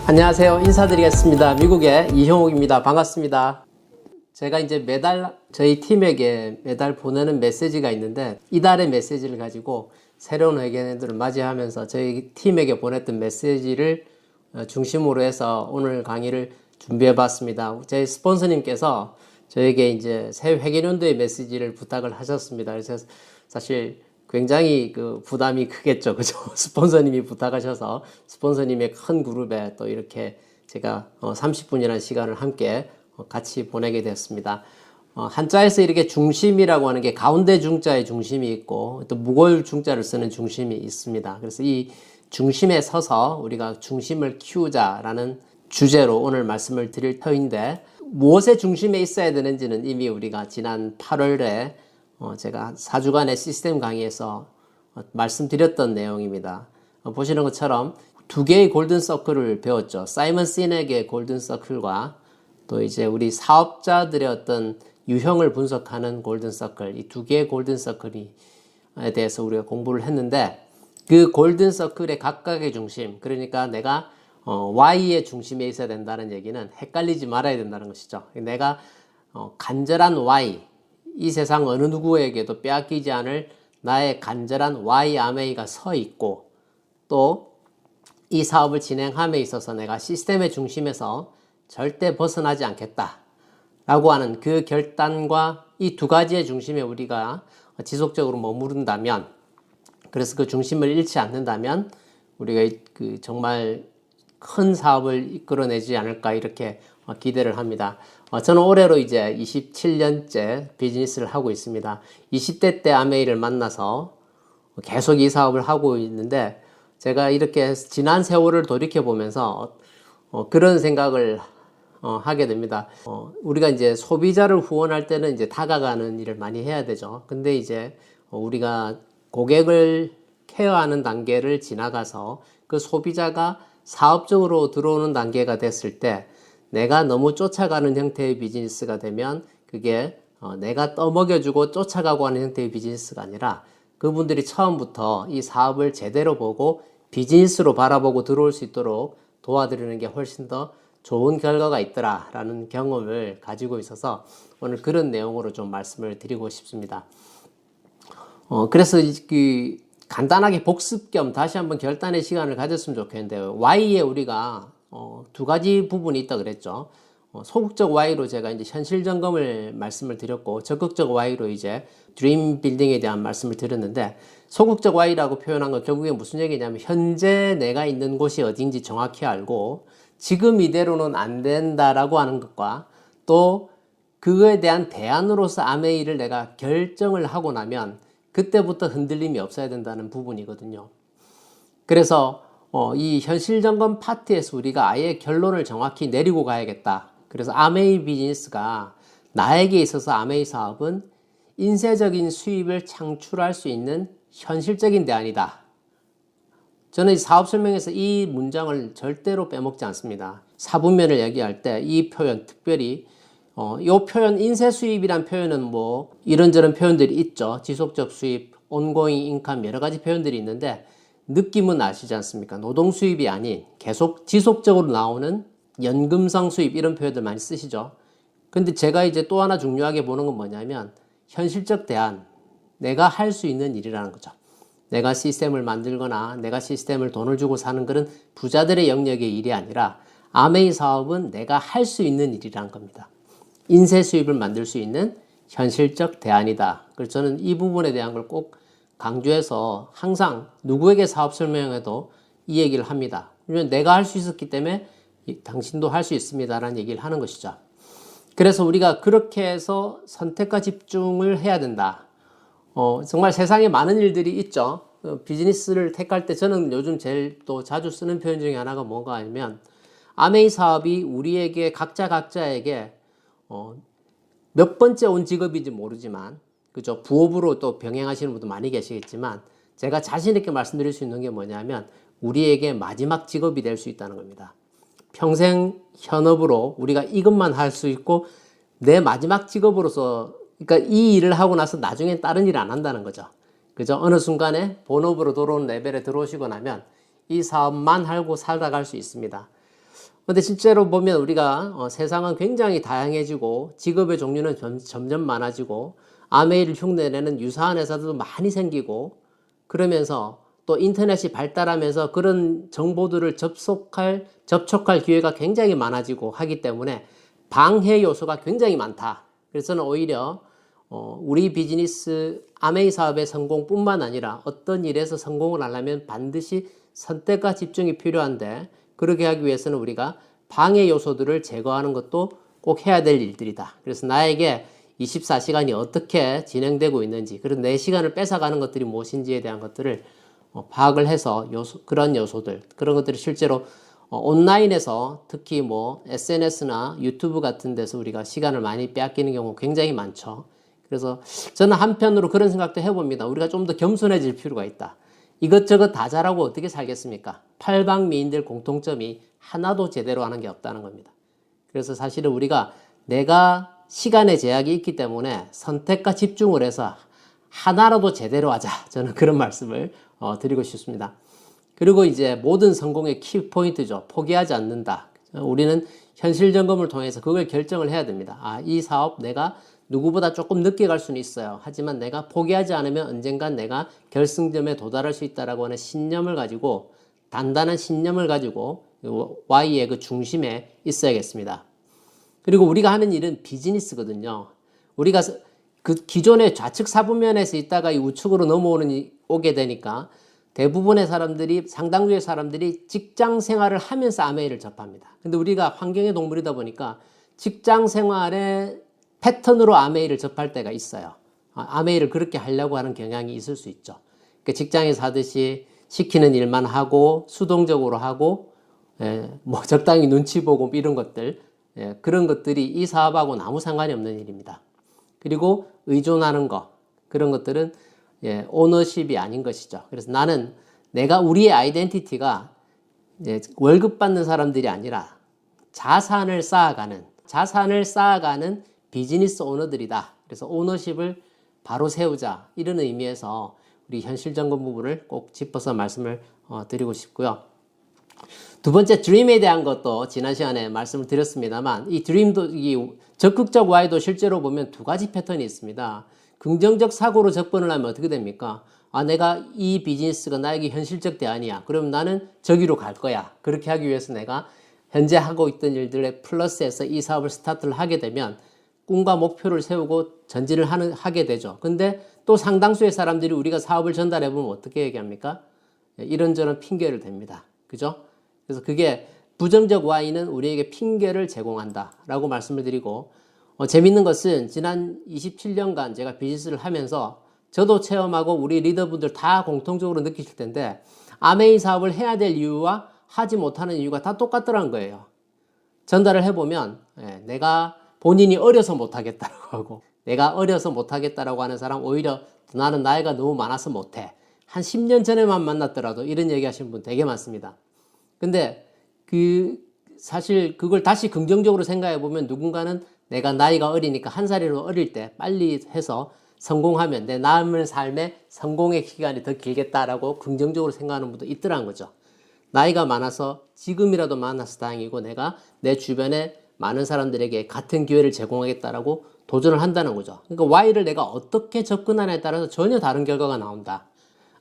안녕하세요. 인사드리겠습니다. 미국의 이형욱입니다. 반갑습니다. 제가 이제 매달 저희 팀에게 매달 보내는 메시지가 있는데, 이달의 메시지를 가지고 새로운 회계년도를 맞이하면서 저희 팀에게 보냈던 메시지를 중심으로 해서 오늘 강의를 준비해 봤습니다. 제 스폰서님께서 저에게 이제 새 회계년도의 메시지를 부탁을 하셨습니다. 그래서 사실 굉장히 부담이 크겠죠. 그죠? 스폰서님이 부탁하셔서 스폰서님의 큰 그룹에 또 이렇게 제가 30분이라는 시간을 함께 같이 보내게 되었습니다. 한자에서 이렇게 중심이라고 하는 게 가운데 중자의 중심이 있고 또 무골 중자를 쓰는 중심이 있습니다. 그래서 이 중심에 서서 우리가 중심을 키우자라는 주제로 오늘 말씀을 드릴 터인데, 무엇의 중심에 있어야 되는지는 이미 우리가 지난 8월에 제가 4주간의 시스템 강의에서 말씀드렸던 내용입니다. 보시는 것처럼 두 개의 골든 서클을 배웠죠. 사이먼 시넥의 골든 서클과 또 이제 우리 사업자들의 어떤 유형을 분석하는 골든 서클, 이 두 개의 골든 서클에 대해서 우리가 공부를 했는데, 그 골든 서클의 각각의 중심, 그러니까 내가 Y의 중심에 있어야 된다는 얘기는 헷갈리지 말아야 된다는 것이죠. 내가 간절한 Y, 이 세상 어느 누구에게도 빼앗기지 않을 나의 간절한 YMA가 서 있고, 또 이 사업을 진행함에 있어서 내가 시스템의 중심에서 절대 벗어나지 않겠다 라고 하는 그 결단과 이 두 가지의 중심에 우리가 지속적으로 머무른다면, 그래서 그 중심을 잃지 않는다면 우리가 정말 큰 사업을 이끌어내지 않을까 이렇게 기대를 합니다. 저는 올해로 이제 27년째 비즈니스를 하고 있습니다. 20대 때 아메이를 만나서 계속 이 사업을 하고 있는데, 제가 이렇게 지난 세월을 돌이켜 보면서 그런 생각을 하게 됩니다. 우리가 이제 소비자를 후원할 때는 이제 다가가는 일을 많이 해야 되죠. 근데 이제 우리가 고객을 케어하는 단계를 지나가서 그 소비자가 사업적으로 들어오는 단계가 됐을 때, 내가 너무 쫓아가는 형태의 비즈니스가 되면 그게 내가 떠먹여주고 쫓아가고 하는 형태의 비즈니스가 아니라, 그분들이 처음부터 이 사업을 제대로 보고 비즈니스로 바라보고 들어올 수 있도록 도와드리는 게 훨씬 더 좋은 결과가 있더라라는 경험을 가지고 있어서 오늘 그런 내용으로 좀 말씀을 드리고 싶습니다. 그래서 간단하게 복습 겸 다시 한번 결단의 시간을 가졌으면 좋겠는데요. Y에 우리가 두 가지 부분이 있다 그랬죠. 소극적 Y로 제가 이제 현실 점검을 말씀을 드렸고, 적극적 Y로 이제 드림 빌딩에 대한 말씀을 드렸는데, 소극적 Y라고 표현한 건 결국에 무슨 얘기냐면, 현재 내가 있는 곳이 어딘지 정확히 알고 지금 이대로는 안 된다라고 하는 것과, 또 그거에 대한 대안으로서 아메이를 내가 결정을 하고 나면 그때부터 흔들림이 없어야 된다는 부분이거든요. 그래서 이 현실 점검 파트에서 우리가 아예 결론을 정확히 내리고 가야겠다. 그래서 아메이 비즈니스가, 나에게 있어서 아메이 사업은 인쇄적인 수입을 창출할 수 있는 현실적인 대안이다. 저는 사업 설명에서 이 문장을 절대로 빼먹지 않습니다. 사분면을 얘기할 때 이 표현, 특별히 이 표현, 인쇄 수입이란 표현은 뭐 이런저런 표현들이 있죠. 지속적 수입, ongoing income, 여러 가지 표현들이 있는데, 느낌은 아시지 않습니까? 노동 수입이 아닌 계속 지속적으로 나오는 연금성 수입, 이런 표현들 많이 쓰시죠. 근데 제가 이제 또 하나 중요하게 보는 건 뭐냐면, 현실적 대안, 내가 할 수 있는 일이라는 거죠. 내가 시스템을 만들거나 내가 시스템을 돈을 주고 사는 그런 부자들의 영역의 일이 아니라, 아메이 사업은 내가 할 수 있는 일이라는 겁니다. 인쇄 수입을 만들 수 있는 현실적 대안이다. 그래서 저는 이 부분에 대한 걸 꼭 강조해서 항상 누구에게 사업 설명해도 이 얘기를 합니다. 왜냐면 내가 할 수 있었기 때문에 당신도 할 수 있습니다라는 얘기를 하는 것이죠. 그래서 우리가 그렇게 해서 선택과 집중을 해야 된다. 정말 세상에 많은 일들이 있죠. 비즈니스를 택할 때 저는 요즘 제일 또 자주 쓰는 표현 중에 하나가 뭔가 하면, 아메이 사업이 우리에게 각자에게 몇 번째 온 직업인지 모르지만, 그죠? 부업으로 또 병행하시는 분도 많이 계시겠지만, 제가 자신 있게 말씀드릴 수 있는 게 뭐냐면, 우리에게 마지막 직업이 될 수 있다는 겁니다. 평생 현업으로 우리가 이것만 할 수 있고, 내 마지막 직업으로서, 그러니까 이 일을 하고 나서 나중엔 다른 일을 안 한다는 거죠. 그죠? 어느 순간에 본업으로 들어오는 레벨에 들어오시고 나면 이 사업만 하고 살아갈 수 있습니다. 근데 실제로 보면 우리가 세상은 굉장히 다양해지고 직업의 종류는 점점 많아지고 아메이를 흉내내는 유사한 회사들도 많이 생기고 그러면서 또 인터넷이 발달하면서 그런 정보들을 접촉할 기회가 굉장히 많아지고 하기 때문에 방해 요소가 굉장히 많다. 그래서 저는 오히려 우리 비즈니스 아메이 사업의 성공뿐만 아니라 어떤 일에서 성공을 하려면 반드시 선택과 집중이 필요한데 그렇게 하기 위해서는 우리가 방해 요소들을 제거하는 것도 꼭 해야 될 일들이다. 그래서 나에게 24시간이 어떻게 진행되고 있는지, 그런 내 시간을 뺏어가는 것들이 무엇인지에 대한 것들을 파악을 해서 그런 요소들, 그런 것들이 실제로 온라인에서 특히 뭐 SNS나 유튜브 같은 데서 우리가 시간을 많이 빼앗기는 경우 굉장히 많죠. 그래서 저는 한편으로 그런 생각도 해봅니다. 우리가 좀 더 겸손해질 필요가 있다. 이것저것 다 잘하고 어떻게 살겠습니까? 팔방미인들 공통점이 하나도 제대로 하는 게 없다는 겁니다. 그래서 사실은 우리가 내가 시간의 제약이 있기 때문에 선택과 집중을 해서 하나라도 제대로 하자. 저는 그런 말씀을 드리고 싶습니다. 그리고 이제 모든 성공의 키포인트죠. 포기하지 않는다. 우리는 현실 점검을 통해서 그걸 결정을 해야 됩니다. 이 사업 내가 누구보다 조금 늦게 갈 수는 있어요. 하지만 내가 포기하지 않으면 언젠간 내가 결승점에 도달할 수 있다라고 하는 신념을 가지고 단단한 신념을 가지고 Y의 그 중심에 있어야겠습니다. 그리고 우리가 하는 일은 비즈니스거든요. 우리가 그 기존의 좌측 사분면에서 있다가 이 우측으로 오게 되니까 대부분의 사람들이, 상당수의 사람들이 직장 생활을 하면서 아메이를 접합니다. 근데 우리가 환경의 동물이다 보니까 직장 생활의 패턴으로 아메이를 접할 때가 있어요. 아메이를 그렇게 하려고 하는 경향이 있을 수 있죠. 그러니까 직장에서 하듯이 시키는 일만 하고 수동적으로 하고 뭐 적당히 눈치 보고 이런 것들, 그런 것들이 이 사업하고는 아무 상관이 없는 일입니다. 그리고 의존하는 거, 그런 것들은 오너십이 아닌 것이죠. 그래서 나는 우리의 아이덴티티가 월급 받는 사람들이 아니라 자산을 쌓아가는 비즈니스 오너들이다. 그래서 오너십을 바로 세우자. 이런 의미에서 우리 현실 점검 부분을 꼭 짚어서 말씀을 드리고 싶고요. 두 번째, 드림에 대한 것도 지난 시간에 말씀을 드렸습니다만, 이 드림도, 이 적극적 Y도 실제로 보면 두 가지 패턴이 있습니다. 긍정적 사고로 접근을 하면 어떻게 됩니까? 내가 이 비즈니스가 나에게 현실적 대안이야. 그럼 나는 저기로 갈 거야. 그렇게 하기 위해서 내가 현재 하고 있던 일들에 플러스해서 이 사업을 스타트를 하게 되면 꿈과 목표를 세우고 전진을 하게 되죠. 근데 또 상당수의 사람들이 우리가 사업을 전달해 보면 어떻게 얘기합니까? 이런저런 핑계를 댑니다. 그죠? 그래서 그게 부정적 Y는 우리에게 핑계를 제공한다 라고 말씀을 드리고, 재밌는 것은 지난 27년간 제가 비즈니스를 하면서 저도 체험하고 우리 리더분들 다 공통적으로 느끼실 텐데, 아메이 사업을 해야 될 이유와 하지 못하는 이유가 다 똑같더란 거예요. 전달을 해보면 내가 본인이 어려서 못하겠다라고 하고, 내가 어려서 못하겠다라고 하는 사람, 오히려 나는 나이가 너무 많아서 못해. 한 10년 전에만 만났더라도 이런 얘기 하시는 분 되게 많습니다. 근데 사실 그걸 다시 긍정적으로 생각해 보면 누군가는 내가 나이가 어리니까 한 살이라도 어릴 때 빨리 해서 성공하면 내 남은 삶의 성공의 기간이 더 길겠다라고 긍정적으로 생각하는 분도 있더라는 거죠. 나이가 많아서 지금이라도 만나서 다행이고 내가 내 주변에 많은 사람들에게 같은 기회를 제공하겠다라고 도전을 한다는 거죠. 그러니까 Y를 내가 어떻게 접근하냐에 따라서 전혀 다른 결과가 나온다.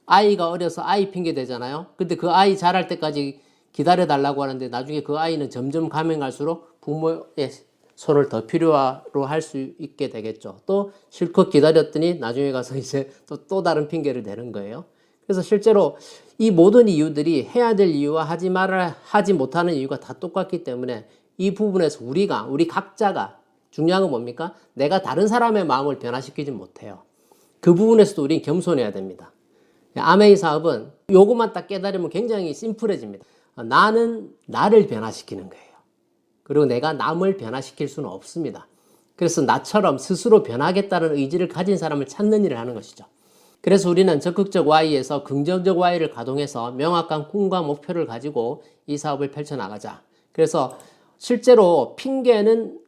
아이가 어려서 아이 핑계 대잖아요. 근데 그 아이 자랄 때까지 기다려달라고 하는데 나중에 그 아이는 점점 가면 갈수록 부모의 손을 더 필요로 할 수 있게 되겠죠. 또 실컷 기다렸더니 나중에 가서 이제 또 다른 핑계를 대는 거예요. 그래서 실제로 이 모든 이유들이 해야 될 이유와 하지 못하는 이유가 다 똑같기 때문에 이 부분에서 우리 각자가 중요한 건 뭡니까? 내가 다른 사람의 마음을 변화시키지 못해요. 그 부분에서도 우린 겸손해야 됩니다. 아메이 사업은 요것만 딱 깨달으면 굉장히 심플해집니다. 나는 나를 변화시키는 거예요. 그리고 내가 남을 변화시킬 수는 없습니다. 그래서 나처럼 스스로 변하겠다는 의지를 가진 사람을 찾는 일을 하는 것이죠. 그래서 우리는 적극적 Y에서 긍정적 Y를 가동해서 명확한 꿈과 목표를 가지고 이 사업을 펼쳐나가자. 그래서 실제로 핑계는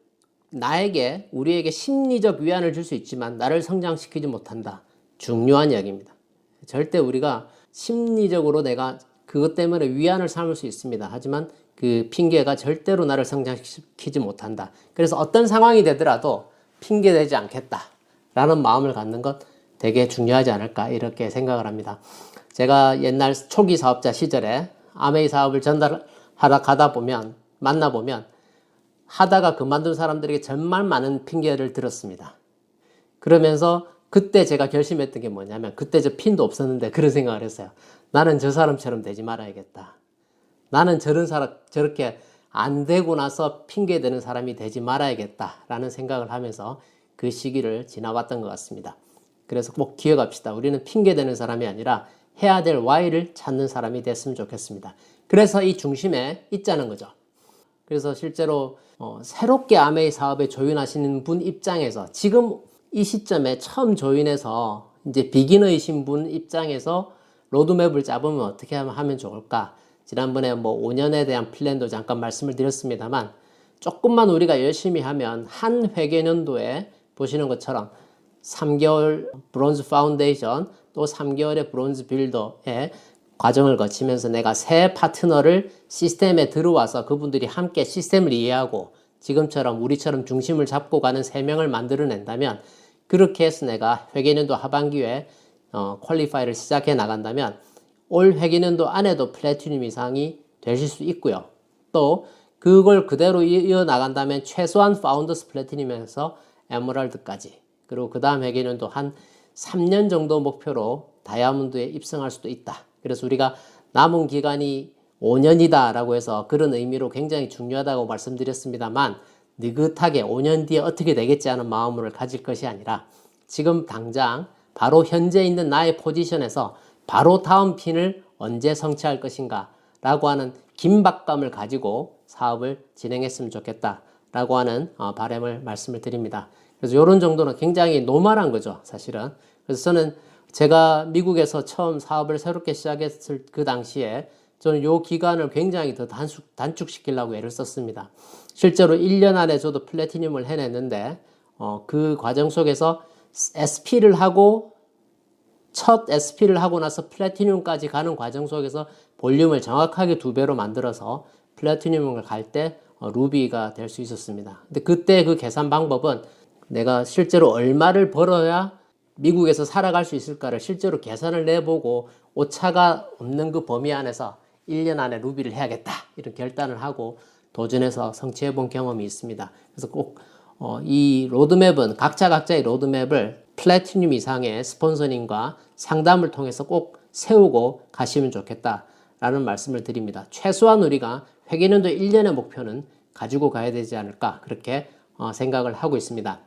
우리에게 심리적 위안을 줄 수 있지만 나를 성장시키지 못한다. 중요한 이야기입니다. 절대 우리가 심리적으로 내가 그것 때문에 위안을 삼을 수 있습니다. 하지만 그 핑계가 절대로 나를 성장시키지 못한다. 그래서 어떤 상황이 되더라도 핑계되지 않겠다라는 마음을 갖는 것 되게 중요하지 않을까 이렇게 생각을 합니다. 제가 옛날 초기 사업자 시절에 아메이 사업을 전달하다 가다 보면 만나보면 하다가 그만둔 사람들에게 정말 많은 핑계를 들었습니다. 그러면서 그때 제가 결심했던 게 뭐냐면 그때 저 핀도 없었는데 그런 생각을 했어요. 나는 저 사람처럼 되지 말아야겠다. 나는 저렇게 안 되고 나서 핑계대는 사람이 되지 말아야겠다라는 생각을 하면서 그 시기를 지나왔던 것 같습니다. 그래서 꼭 기억합시다. 우리는 핑계대는 사람이 아니라 해야 될 Y를 찾는 사람이 됐으면 좋겠습니다. 그래서 이 중심에 있자는 거죠. 그래서 실제로 새롭게 아메이 사업에 조인하시는 분 입장에서 지금 이 시점에 처음 조인해서 이제 비기너이신 분 입장에서 로드맵을 잡으면 어떻게 하면 좋을까? 지난번에 5년에 대한 플랜도 잠깐 말씀을 드렸습니다만 조금만 우리가 열심히 하면 한 회계연도에 보시는 것처럼 3개월 브론즈 파운데이션 또 3개월의 브론즈 빌더의 과정을 거치면서 내가 새 파트너를 시스템에 들어와서 그분들이 함께 시스템을 이해하고 지금처럼 우리처럼 중심을 잡고 가는 3명을 만들어낸다면 그렇게 해서 내가 회계연도 하반기에 퀄리파이를 시작해 나간다면 올 회계연도 안에도 플래티늄 이상이 되실 수 있고요. 또 그걸 그대로 이어나간다면 최소한 파운더스 플래티늄에서 에메랄드까지 그리고 그 다음 회계연도 한 3년 정도 목표로 다이아몬드에 입성할 수도 있다. 그래서 우리가 남은 기간이 5년이다 라고 해서 그런 의미로 굉장히 중요하다고 말씀드렸습니다만 느긋하게 5년 뒤에 어떻게 되겠지 하는 마음을 가질 것이 아니라 지금 당장 바로 현재 있는 나의 포지션에서 바로 다음 핀을 언제 성취할 것인가 라고 하는 긴박감을 가지고 사업을 진행했으면 좋겠다 라고 하는 바람을 말씀을 드립니다. 그래서 이런 정도는 굉장히 노멀한 거죠, 사실은. 그래서 저는 제가 미국에서 처음 사업을 새롭게 시작했을 그 당시에 저는 이 기간을 굉장히 더 단축시키려고 애를 썼습니다. 실제로 1년 안에 저도 플래티늄을 해냈는데 그 과정 속에서 SP를 하고 첫 SP를 하고 나서 플래티늄까지 가는 과정 속에서 볼륨을 정확하게 2배로 만들어서 플래티늄을 갈 때 루비가 될 수 있었습니다. 근데 그때 그 계산 방법은 내가 실제로 얼마를 벌어야 미국에서 살아갈 수 있을까를 실제로 계산을 내보고 오차가 없는 그 범위 안에서 1년 안에 루비를 해야겠다 이런 결단을 하고 도전해서 성취해 본 경험이 있습니다. 그래서 꼭 이 로드맵은 각자의 로드맵을 플래티늄 이상의 스폰서링과 상담을 통해서 꼭 세우고 가시면 좋겠다라는 말씀을 드립니다. 최소한 우리가 회계연도 1년의 목표는 가지고 가야 되지 않을까 그렇게 생각을 하고 있습니다.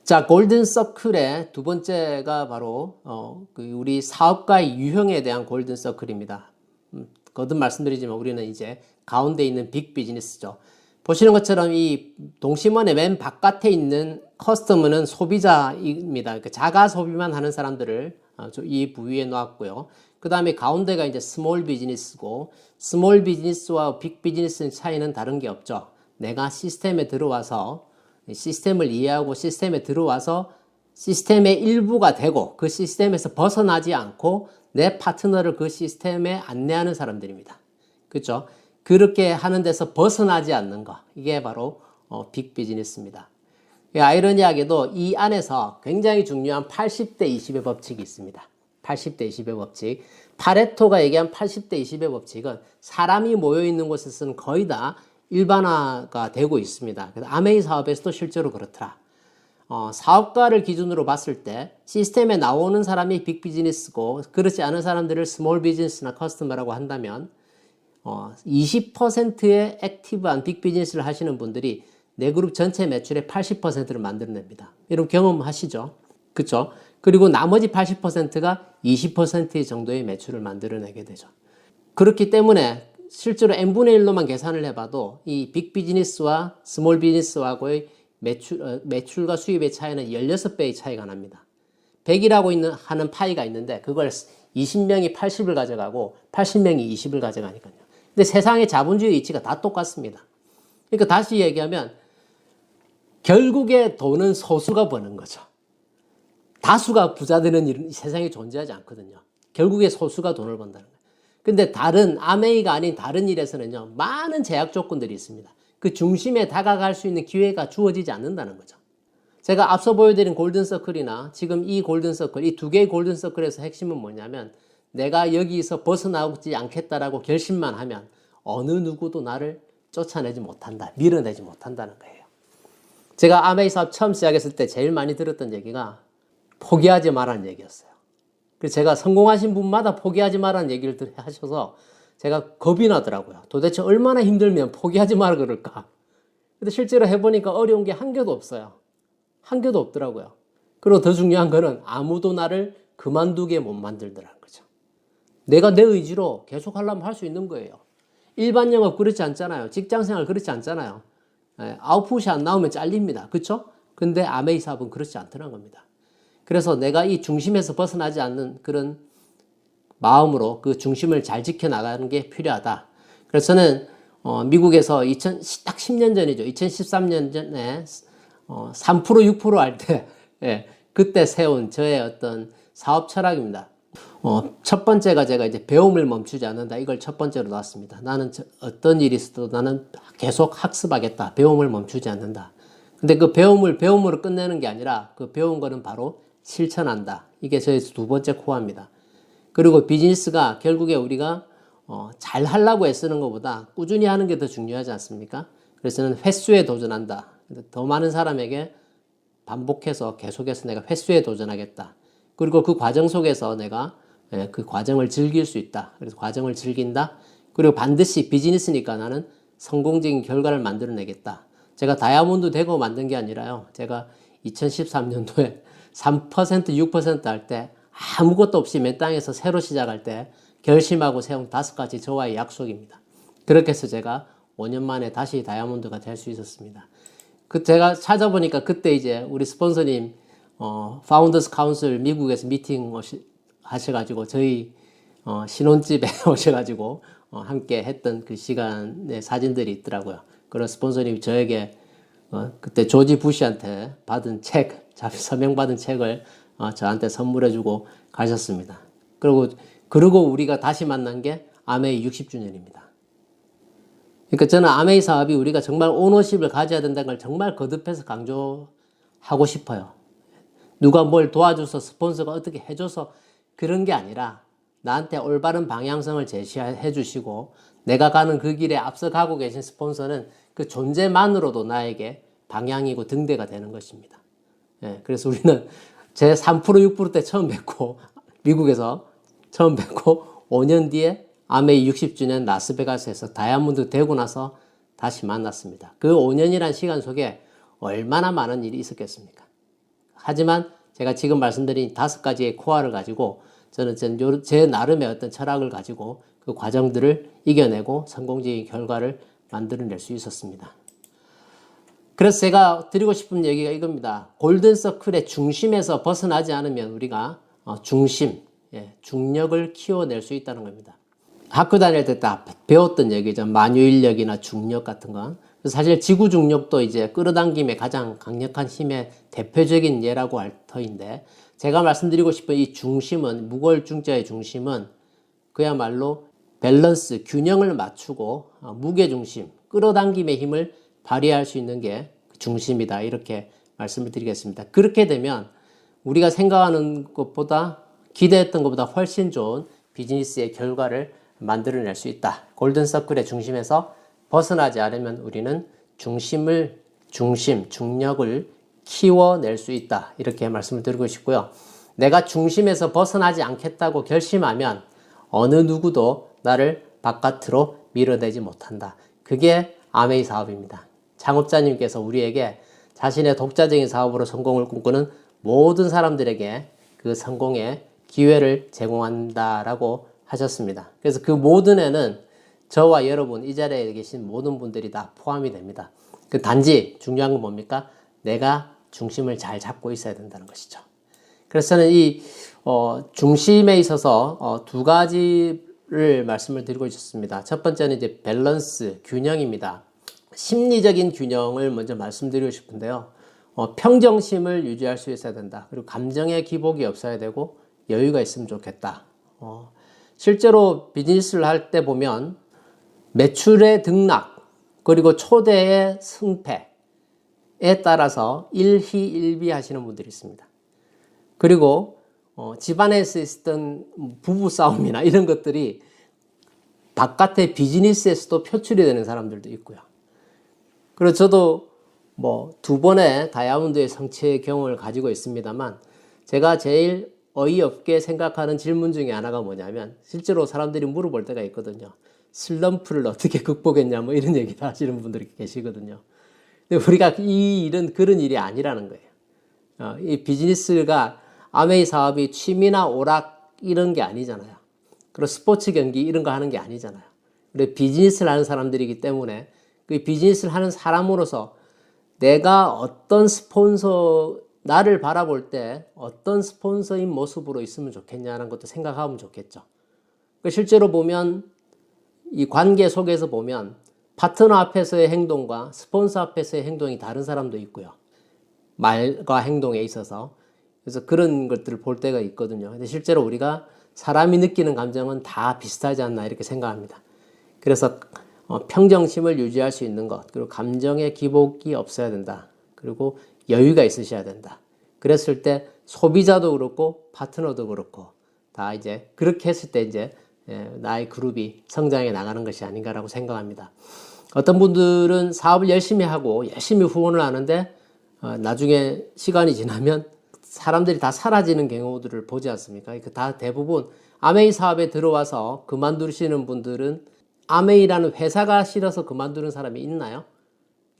자, 골든 서클의 두 번째가 바로 우리 사업가의 유형에 대한 골든 서클입니다. 거듭 말씀드리지만 우리는 이제 가운데 있는 빅 비즈니스죠. 보시는 것처럼 이 동심원의 맨 바깥에 있는 커스터머는 소비자입니다. 그러니까 자가 소비만 하는 사람들을 이 부위에 놓았고요. 그 다음에 가운데가 이제 스몰 비즈니스고, 스몰 비즈니스와 빅 비즈니스의 차이는 다른 게 없죠. 내가 시스템에 들어와서 시스템을 이해하고 시스템에 들어와서 시스템의 일부가 되고 그 시스템에서 벗어나지 않고 내 파트너를 그 시스템에 안내하는 사람들입니다. 그렇죠? 그렇게 하는 데서 벗어나지 않는 거, 이게 바로 빅 비즈니스입니다. 아이러니하게도 이 안에서 굉장히 중요한 80대 20의 법칙이 있습니다. 80대 20의 법칙. 파레토가 얘기한 80대 20의 법칙은 사람이 모여있는 곳에서는 거의 다 일반화가 되고 있습니다. 그래서 아메이 사업에서도 실제로 그렇더라. 사업가를 기준으로 봤을 때 시스템에 나오는 사람이 빅 비즈니스고 그렇지 않은 사람들을 스몰 비즈니스나 커스터머라고 한다면 20%의 액티브한 빅 비즈니스를 하시는 분들이 내 그룹 전체 매출의 80%를 만들어냅니다. 여러분 경험하시죠? 그쵸? 그리고 나머지 80%가 20% 정도의 매출을 만들어내게 되죠. 그렇기 때문에 실제로 n분의 1로만 계산을 해봐도 이 빅 비즈니스와 스몰 비즈니스와의 매출과 수입의 차이는 16배의 차이가 납니다. 100이라고 하는 파이가 있는데 그걸 20명이 80을 가져가고 80명이 20을 가져가니까요. 근데 세상의 자본주의 이치가 다 똑같습니다. 그러니까 다시 얘기하면 결국에 돈은 소수가 버는 거죠. 다수가 부자 되는 일은 세상에 존재하지 않거든요. 결국에 소수가 돈을 번다는 거예요. 근데 다른 아메이가 아닌 다른 일에서는요, 많은 제약 조건들이 있습니다. 그 중심에 다가갈 수 있는 기회가 주어지지 않는다는 거죠. 제가 앞서 보여드린 골든서클이나 지금 이 골든서클, 이 두 개의 골든서클에서 핵심은 뭐냐면 내가 여기서 벗어나지 않겠다라고 결심만 하면 어느 누구도 나를 쫓아내지 못한다, 밀어내지 못한다는 거예요. 제가 아메이 사업 처음 시작했을 때 제일 많이 들었던 얘기가 포기하지 말라는 얘기였어요. 그래서 제가 성공하신 분마다 포기하지 말라는 얘기를 하셔서 제가 겁이 나더라고요. 도대체 얼마나 힘들면 포기하지 마라 그럴까? 근데 실제로 해보니까 어려운 게 한 개도 없어요. 한 개도 없더라고요. 그리고 더 중요한 거는 아무도 나를 그만두게 못 만들더라는 거죠. 내가 내 의지로 계속 하려면 할 수 있는 거예요. 일반 영업 그렇지 않잖아요. 직장생활 그렇지 않잖아요. 아웃풋이 안 나오면 잘립니다. 그렇죠? 근데 아메이 사업은 그렇지 않더라는 겁니다. 그래서 내가 이 중심에서 벗어나지 않는 그런 마음으로 그 중심을 잘 지켜나가는 게 필요하다. 그래서 저는 미국에서 딱 10년 전이죠. 2013년 전에 3% 6%할 때 그때 세운 저의 어떤 사업 철학입니다. 첫 번째가 제가 이제 배움을 멈추지 않는다. 이걸 첫 번째로 놨습니다. 나는 어떤 일이 있어도 나는 계속 학습하겠다. 배움을 멈추지 않는다. 근데 그 배움을 배움으로 끝내는 게 아니라 그 배운 거는 바로 실천한다. 이게 저의 두 번째 코어입니다. 그리고 비즈니스가 결국에 우리가 잘 하려고 애쓰는 것보다 꾸준히 하는 게 더 중요하지 않습니까? 그래서 저는 횟수에 도전한다. 더 많은 사람에게 반복해서 계속해서 내가 횟수에 도전하겠다. 그리고 그 과정 속에서 내가 그 과정을 즐길 수 있다. 그래서 과정을 즐긴다. 그리고 반드시 비즈니스니까 나는 성공적인 결과를 만들어내겠다. 제가 다이아몬드 되고 만든 게 아니라요. 제가 2013년도에 3% 6% 할 때 아무것도 없이 맨 땅에서 새로 시작할 때 결심하고 세운 5가지 저와의 약속입니다. 그렇게 해서 제가 5년 만에 다시 다이아몬드가 될 수 있었습니다. 제가 찾아보니까 그때 이제 우리 스폰서님 파운더스 카운슬 미국에서 미팅 하셔가지고 저희 신혼집에 오셔가지고 함께 했던 그 시간의 사진들이 있더라고요. 그런 스폰서님이 저에게 그때 조지 부시한테 받은 책, 서명받은 책을 저한테 선물해주고 가셨습니다. 그리고 우리가 다시 만난 게 아메이 60주년입니다. 그러니까 저는 아메이 사업이 우리가 정말 오너십을 가져야 된다는 걸 정말 거듭해서 강조하고 싶어요. 누가 뭘 도와줘서 스폰서가 어떻게 해줘서 그런 게 아니라 나한테 올바른 방향성을 제시해 주시고 내가 가는 그 길에 앞서 가고 계신 스폰서는 그 존재만으로도 나에게 방향이고 등대가 되는 것입니다. 그래서 우리는 제 3% 6% 때 처음 뵙고 미국에서 처음 뵙고 5년 뒤에 아메이 60주년 라스베가스에서 다이아몬드 되고 나서 다시 만났습니다. 그 5년이란 시간 속에 얼마나 많은 일이 있었겠습니까? 하지만 제가 지금 말씀드린 5가지의 코어를 가지고 저는 제 나름의 어떤 철학을 가지고 그 과정들을 이겨내고 성공적인 결과를 만들어낼 수 있었습니다. 그래서 제가 드리고 싶은 얘기가 이겁니다. 골든서클의 중심에서 벗어나지 않으면 우리가 중력을 키워낼 수 있다는 겁니다. 학교 다닐 때 다 배웠던 얘기죠. 만유인력이나 중력 같은 거. 사실 지구 중력도 이제 끌어당김의 가장 강력한 힘의 대표적인 예라고 할 터인데 제가 말씀드리고 싶은 이 중심은 무거울 중자의 중심은 그야말로 밸런스, 균형을 맞추고 무게중심, 끌어당김의 힘을 발휘할 수 있는 게 중심이다. 이렇게 말씀을 드리겠습니다. 그렇게 되면 우리가 생각하는 것보다 기대했던 것보다 훨씬 좋은 비즈니스의 결과를 만들어낼 수 있다. 골든서클의 중심에서 벗어나지 않으면 우리는 중력을 키워낼 수 있다. 이렇게 말씀을 드리고 싶고요. 내가 중심에서 벗어나지 않겠다고 결심하면 어느 누구도 나를 바깥으로 밀어내지 못한다. 그게 아메이 사업입니다. 창업자님께서 우리에게 자신의 독자적인 사업으로 성공을 꿈꾸는 모든 사람들에게 그 성공의 기회를 제공한다라고 하셨습니다. 그래서 그 모든에는 저와 여러분, 이 자리에 계신 모든 분들이 다 포함이 됩니다. 그 단지 중요한 건 뭡니까? 내가 중심을 잘 잡고 있어야 된다는 것이죠. 그래서 저는 이 중심에 있어서 2가지를 말씀을 드리고 있었습니다. 첫 번째는 이제 밸런스, 균형입니다. 심리적인 균형을 먼저 말씀드리고 싶은데요. 평정심을 유지할 수 있어야 된다. 그리고 감정의 기복이 없어야 되고 여유가 있으면 좋겠다. 실제로 비즈니스를 할 때 보면 매출의 등락 그리고 초대의 승패에 따라서 일희일비 하시는 분들이 있습니다. 그리고 집안에서 있었던 부부 싸움이나 이런 것들이 바깥의 비즈니스에서도 표출이 되는 사람들도 있고요. 그래서 저도 뭐 2번의 다이아몬드의 성취의 경험을 가지고 있습니다만, 제가 제일 어이없게 생각하는 질문 중에 하나가 뭐냐면, 실제로 사람들이 물어볼 때가 있거든요. 슬럼프를 어떻게 극복했냐 뭐 이런 얘기를 하시는 분들이 계시거든요. 근데 우리가 이 일은 그런 일이 아니라는 거예요. 이 비즈니스가 아메이 사업이 취미나 오락 이런 게 아니잖아요. 그리고 스포츠 경기 이런 거 하는 게 아니잖아요. 그리고 비즈니스를 하는 사람들이기 때문에 그 비즈니스를 하는 사람으로서 내가 어떤 스폰서, 나를 바라볼 때 어떤 스폰서인 모습으로 있으면 좋겠냐는 것도 생각하면 좋겠죠. 실제로 보면 이 관계 속에서 보면 파트너 앞에서의 행동과 스폰서 앞에서의 행동이 다른 사람도 있고요. 말과 행동에 있어서. 그래서 그런 것들을 볼 때가 있거든요. 근데 실제로 우리가 사람이 느끼는 감정은 다 비슷하지 않나 이렇게 생각합니다. 그래서 평정심을 유지할 수 있는 것, 그리고 감정의 기복이 없어야 된다. 그리고 여유가 있으셔야 된다. 그랬을 때 소비자도 그렇고 파트너도 그렇고 다 이제 그렇게 했을 때 이제 나의 그룹이 성장해 나가는 것이 아닌가라고 생각합니다. 어떤 분들은 사업을 열심히 하고 열심히 후원을 하는데 나중에 시간이 지나면 사람들이 다 사라지는 경우들을 보지 않습니까? 다 대부분 아메이 사업에 들어와서 그만두시는 분들은 아메이라는 회사가 싫어서 그만두는 사람이 있나요?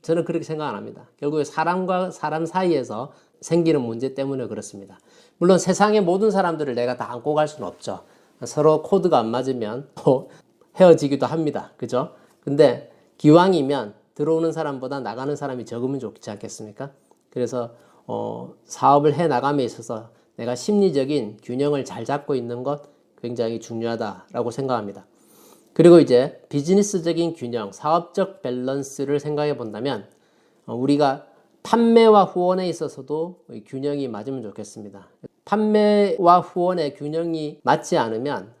저는 그렇게 생각 안 합니다. 결국에 사람과 사람 사이에서 생기는 문제 때문에 그렇습니다. 물론 세상의 모든 사람들을 내가 다 안고 갈 수는 없죠. 서로 코드가 안 맞으면 헤어지기도 합니다. 그죠? 근데 기왕이면 들어오는 사람보다 나가는 사람이 적으면 좋지 않겠습니까? 그래서 사업을 해 나감에 있어서 내가 심리적인 균형을 잘 잡고 있는 것 굉장히 중요하다라고 생각합니다. 그리고 이제 비즈니스적인 균형, 사업적 밸런스를 생각해 본다면 우리가 판매와 후원에 있어서도 균형이 맞으면 좋겠습니다. 판매와 후원의 균형이 맞지 않으면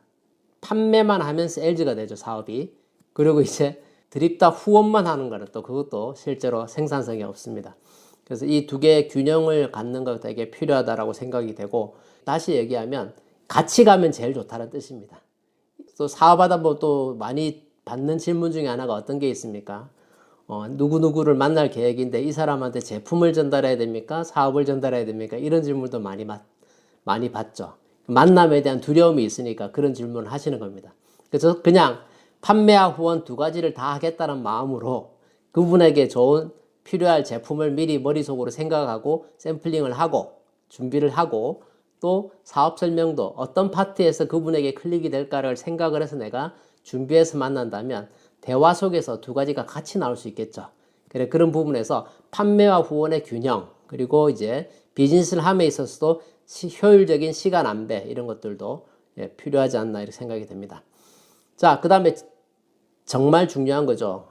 판매만 하면 세일즈가 되죠, 사업이. 그리고 이제 드립다 후원만 하는 거는 또 그것도 실제로 생산성이 없습니다. 그래서 이 두 개의 균형을 갖는 것 되게 필요하다라고 생각이 되고, 다시 얘기하면 같이 가면 제일 좋다는 뜻입니다. 또 사업하다 보면 또 많이 받는 질문 중에 하나가 어떤 게 있습니까? 누구누구를 만날 계획인데 이 사람한테 제품을 전달해야 됩니까? 사업을 전달해야 됩니까? 이런 질문도 많이 받죠. 만남에 대한 두려움이 있으니까 그런 질문을 하시는 겁니다. 그래서 그냥 판매와 후원 두 가지를 다 하겠다는 마음으로 그분에게 좋은 필요할 제품을 미리 머릿속으로 생각하고 샘플링을 하고 준비를 하고 또 사업 설명도 어떤 파트에서 그분에게 클릭이 될까를 생각을 해서 내가 준비해서 만난다면 대화 속에서 두 가지가 같이 나올 수 있겠죠. 그래, 그런 부분에서 판매와 후원의 균형, 그리고 이제 비즈니스를 함에 있어서도 효율적인 시간 안배 이런 것들도 필요하지 않나 이렇게 생각이 됩니다. 자, 그 다음에 정말 중요한 거죠.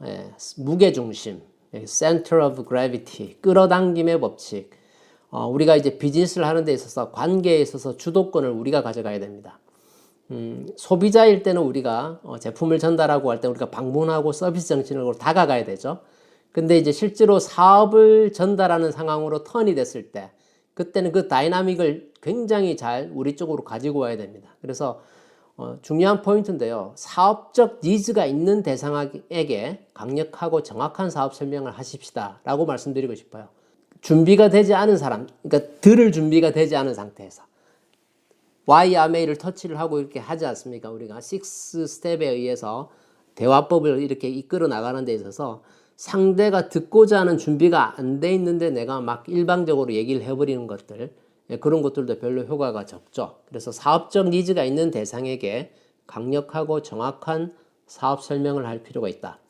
무게중심, Center of Gravity, 끌어당김의 법칙. 우리가 이제 비즈니스를 하는 데 있어서 관계에 있어서 주도권을 우리가 가져가야 됩니다. 소비자일 때는 우리가 제품을 전달하고 할 때 우리가 방문하고 서비스 정신으로 다가가야 되죠. 근데 이제 실제로 사업을 전달하는 상황으로 턴이 됐을 때 그때는 그 다이나믹을 굉장히 잘 우리 쪽으로 가지고 와야 됩니다. 그래서 중요한 포인트인데요. 사업적 니즈가 있는 대상에게 강력하고 정확한 사업 설명을 하십시다 라고 말씀드리고 싶어요. 준비가 되지 않은 사람, 그러니까 들을 준비가 되지 않은 상태에서 YMA를 터치를 하고 이렇게 하지 않습니까? 우리가 6스텝에 의해서 대화법을 이렇게 이끌어 나가는 데 있어서 상대가 듣고자 하는 준비가 안 돼 있는데 내가 막 일방적으로 얘기를 해버리는 것들, 그런 것들도 별로 효과가 적죠. 그래서 사업적 니즈가 있는 대상에게 강력하고 정확한 사업 설명을 할 필요가 있다.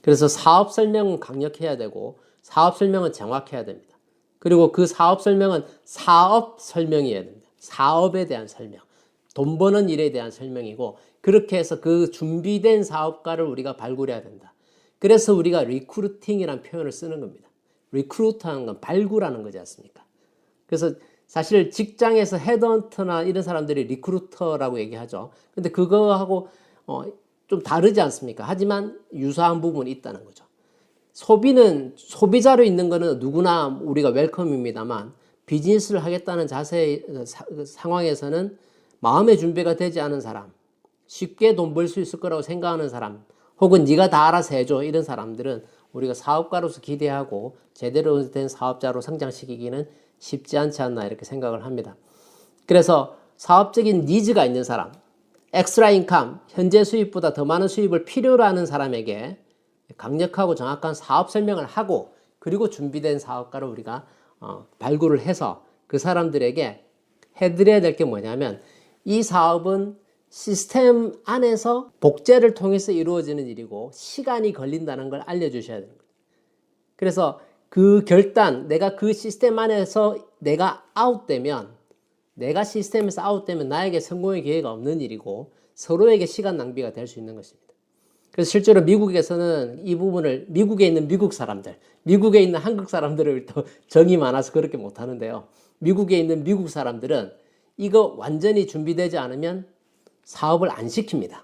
그래서 사업 설명은 강력해야 되고 사업 설명은 정확해야 됩니다. 그리고 그 사업 설명은 사업 설명이어야 됩니다. 사업에 대한 설명, 돈 버는 일에 대한 설명이고, 그렇게 해서 그 준비된 사업가를 우리가 발굴해야 된다. 그래서 우리가 리크루팅이라는 표현을 쓰는 겁니다. 리크루트하는 건 발굴하는 거지 않습니까? 그래서 사실 직장에서 헤드헌터나 이런 사람들이 리크루터라고 얘기하죠. 근데 그거하고 좀 다르지 않습니까? 하지만 유사한 부분이 있다는 거죠. 소비는 소비자로 있는 거는 누구나 우리가 웰컴입니다만 비즈니스를 하겠다는 자세 상황에서는 마음의 준비가 되지 않은 사람, 쉽게 돈 벌 수 있을 거라고 생각하는 사람, 혹은 네가 다 알아서 해줘 이런 사람들은 우리가 사업가로서 기대하고 제대로 된 사업자로 성장시키기는 쉽지 않지 않나 이렇게 생각을 합니다. 그래서 사업적인 니즈가 있는 사람, 엑스트라 인컴, 현재 수입보다 더 많은 수입을 필요로 하는 사람에게 강력하고 정확한 사업 설명을 하고 그리고 준비된 사업가를 우리가 발굴을 해서 그 사람들에게 해드려야 될 게 뭐냐면 이 사업은 시스템 안에서 복제를 통해서 이루어지는 일이고 시간이 걸린다는 걸 알려주셔야 되는 거예요. 그래서 그 결단, 내가 그 시스템 안에서 내가 아웃되면, 내가 시스템에서 아웃되면 나에게 성공의 기회가 없는 일이고 서로에게 시간 낭비가 될 수 있는 것입니다. 그래서 실제로 미국에서는 이 부분을 미국에 있는 미국 사람들, 미국에 있는 한국 사람들을 또 정이 많아서 그렇게 못하는데요. 미국에 있는 미국 사람들은 이거 완전히 준비되지 않으면 사업을 안 시킵니다.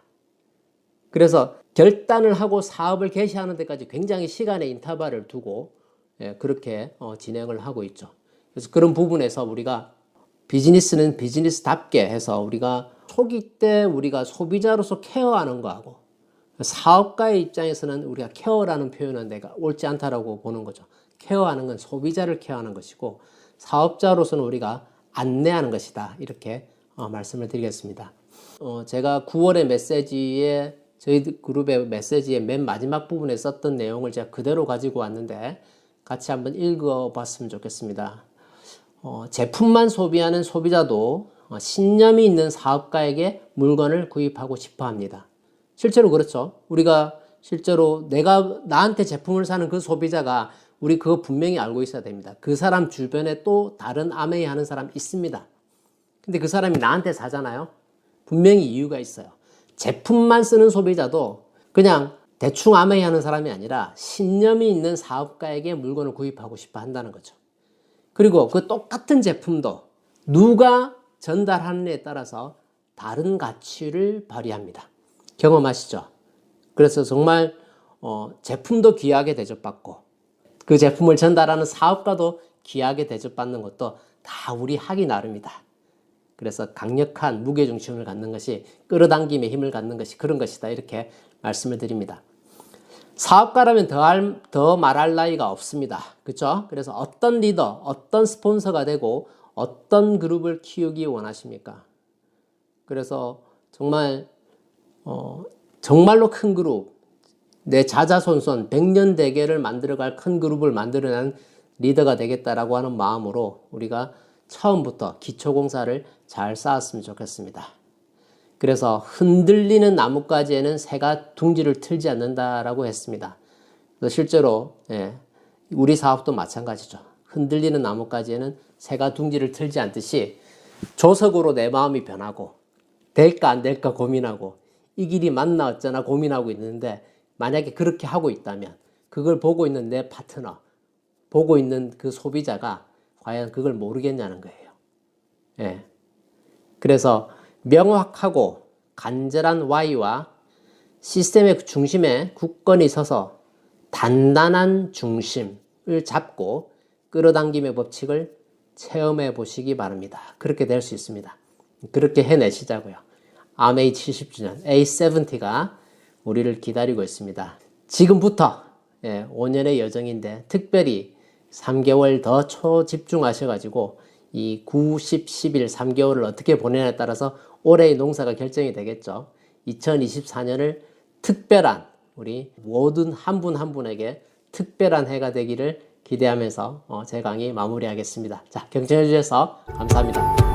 그래서 결단을 하고 사업을 개시하는 데까지 굉장히 시간의 인터벌을 두고 그렇게 진행을 하고 있죠. 그래서 그런 부분에서 우리가 비즈니스는 비즈니스답게 해서 우리가 초기 때 우리가 소비자로서 케어하는 거하고 사업가의 입장에서는 우리가 케어라는 표현은 내가 옳지 않다라고 보는 거죠. 케어하는 건 소비자를 케어하는 것이고 사업자로서는 우리가 안내하는 것이다. 이렇게 말씀을 드리겠습니다. 제가 9월의 메시지에 저희 그룹의 메시지의 맨 마지막 부분에 썼던 내용을 제가 그대로 가지고 왔는데 같이 한번 읽어봤으면 좋겠습니다. 제품만 소비하는 소비자도 신념이 있는 사업가에게 물건을 구입하고 싶어 합니다. 실제로 그렇죠. 우리가 실제로 내가 나한테 제품을 사는 그 소비자가 우리 그거 분명히 알고 있어야 됩니다. 그 사람 주변에 또 다른 아메이 하는 사람 있습니다. 근데 그 사람이 나한테 사잖아요. 분명히 이유가 있어요. 제품만 쓰는 소비자도 그냥 대충 아메이 하는 사람이 아니라 신념이 있는 사업가에게 물건을 구입하고 싶어 한다는 거죠. 그리고 그 똑같은 제품도 누가 전달하느냐에 따라서 다른 가치를 발휘합니다. 경험하시죠? 그래서 정말 제품도 귀하게 대접받고 그 제품을 전달하는 사업가도 귀하게 대접받는 것도 다 우리 하기 나름이다. 그래서 강력한 무게중심을 갖는 것이 끌어당김의 힘을 갖는 것이 그런 것이다. 이렇게 말씀을 드립니다. 사업가라면 더 말할 나위가 없습니다. 그렇죠? 그래서 어떤 리더, 어떤 스폰서가 되고 어떤 그룹을 키우기 원하십니까? 그래서 정말로 큰 그룹, 내 자자손손 100년 대계를 만들어갈 큰 그룹을 만들어낸 리더가 되겠다라고 하는 마음으로 우리가 처음부터 기초공사를 잘 쌓았으면 좋겠습니다. 그래서 흔들리는 나뭇가지에는 새가 둥지를 틀지 않는다라고 했습니다. 실제로 우리 사업도 마찬가지죠. 흔들리는 나뭇가지에는 새가 둥지를 틀지 않듯이 조석으로 내 마음이 변하고 될까 안 될까 고민하고 이 길이 맞나 어쩌나 고민하고 있는데 만약에 그렇게 하고 있다면 그걸 보고 있는 내 파트너, 보고 있는 그 소비자가 과연 그걸 모르겠냐는 거예요. 그래서 명확하고 간절한 Y와 시스템의 중심에 굳건히 서서 단단한 중심을 잡고 끌어당김의 법칙을 체험해 보시기 바랍니다. 그렇게 될 수 있습니다. 그렇게 해내시자고요. 아메이 70주년 A70가 우리를 기다리고 있습니다. 지금부터 5년의 여정인데 특별히 3개월 더 초집중하셔가지고 이 9, 10, 11, 3개월을 어떻게 보내냐에 따라서 올해의 농사가 결정이 되겠죠. 2024년을 특별한 우리 모든 한 분 한 분에게 특별한 해가 되기를 기대하면서 제 강의 마무리하겠습니다. 자, 경청해 주셔서 감사합니다.